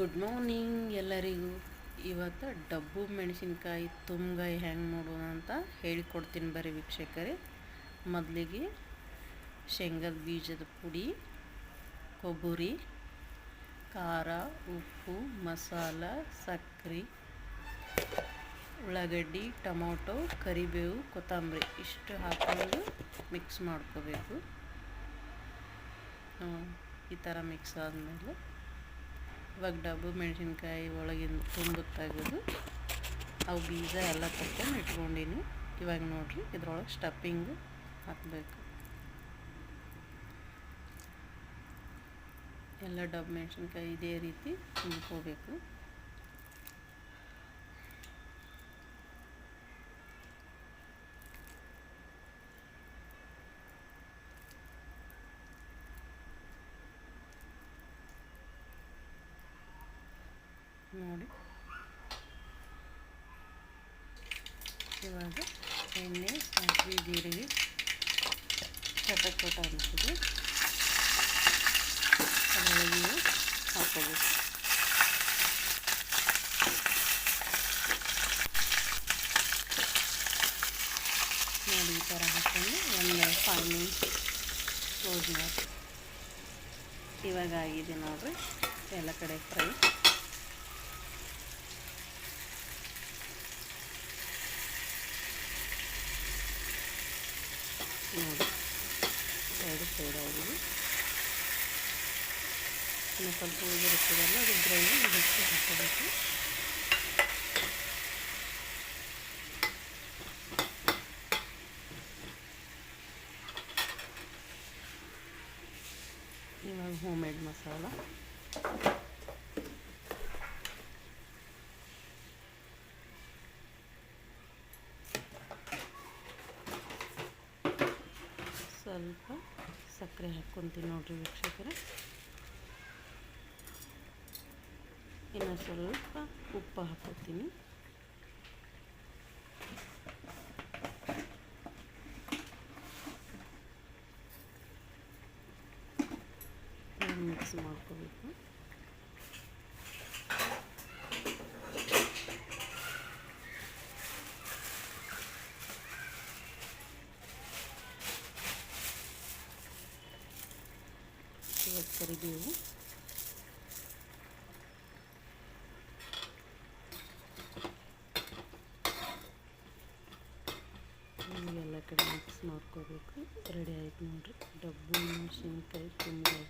Good morning ಎಲ್ಲರಿಗೂ. ಇವತ್ತು ಡಬ್ಬು ಮೆಣಸಿನ್ಕಾಯಿ ತುಂಬ್ಗಾಯಿ ಹೆಂಗೆ ಮಾಡೋದು ಅಂತ ಹೇಳಿಕೊಡ್ತೀನಿ ಬರ್ರಿ ವೀಕ್ಷಕರೇ. ಮೊದಲಿಗೆ ಶೇಂಗದ ಬೀಜದ ಪುಡಿ, ಕೊಬ್ಬರಿ, ಖಾರ, ಉಪ್ಪು, ಮಸಾಲ, ಸಕ್ಕರೆ, ಉಳ್ಳಾಗಡ್ಡಿ, ಟೊಮೊಟೊ, ಕರಿಬೇವು, ಕೊತ್ತಂಬರಿ ಇಷ್ಟು ಹಾಕೊಂಡು ಮಿಕ್ಸ್ ಮಾಡ್ಕೋಬೇಕು. ಈ ಥರ ಮಿಕ್ಸ್ ಆದಮೇಲೆ ಇವಾಗ ಡಬ್ಬು ಮೆಣಸಿನ್ಕಾಯಿ ಒಳಗಿಂದ ತುಂಬ ತೆಗೆದು ಅವು ಬೀಜ ಎಲ್ಲ ತಗೊಂಡು ಇಟ್ಕೊಂಡೀನಿ. ಇವಾಗ ನೋಡಿರಿ ಇದ್ರೊಳಗೆ ಸ್ಟಫಿಂಗು ಹಾಕಬೇಕು. ಎಲ್ಲ ಡಬ್ಬು ಮೆಣಸಿನ್ಕಾಯಿ ಇದೇ ರೀತಿ ತುಂಬ್ಕೋಬೇಕು. ನೋಡಿ, ಇವಾಗ ಎಣ್ಣೆ, ಸಾಸಿವೆ, ಜೀರಿಗೆ ಚಟಪಟ ಅನಿಸಿದೆ, ಅದರೊಳಗೆ ಹಾಕೋಬೇಕು. ನೋಡಿ, ಈ ಥರ ಹಾಕೊಂಡು ಒಂದು 5 ಮಿನಿಟ್ಸ್ ಕ್ಲೋಸ್ ಮಾಡಿ. ಇವಾಗ ಆಗಿದೆ ನೋಡಿರಿ, ಎಲ್ಲ ಕಡೆ ಫ್ರೈ. ನೋಡಿ, ಎರಡು ಸೈಡ್ ಆಗಿದೆ. ಇನ್ನು ಸ್ವಲ್ಪ ಉಳಿದಿರುತ್ತದಲ್ಲ, ಅದು ಡ್ರೈ ಇದಕ್ಕೆ ಹಾಕಬೇಕು. ಇವಾಗ ಹೋಮ್ ಮೇಡ್ ಮಸಾಲ, ಸ್ವಲ್ಪ ಸಕ್ಕರೆ ಹಾಕ್ಕೊತೀನಿ ನೋಡಿರಿ ವೀಕ್ಷಕರೇ. ಇನ್ನು ಸ್ವಲ್ಪ ಉಪ್ಪು ಹಾಕ್ಕೊತೀನಿ. ಮಿಕ್ಸ್ ಮಾಡ್ಕೋಬೇಕು. ಇವತ್ತು ಕರಿಬೇವು, ಎಲ್ಲ ಕಡೆ ಮಿಕ್ಸ್ ಮಾಡ್ಕೋಬೇಕು. ರೆಡಿ ಆಯ್ತು ನೋಡಿರಿ ಡಬ್ಬು ಮೆಣಸಿನ್ಕಾಯಿ ತುಂಬ್ಗಾಯಿ.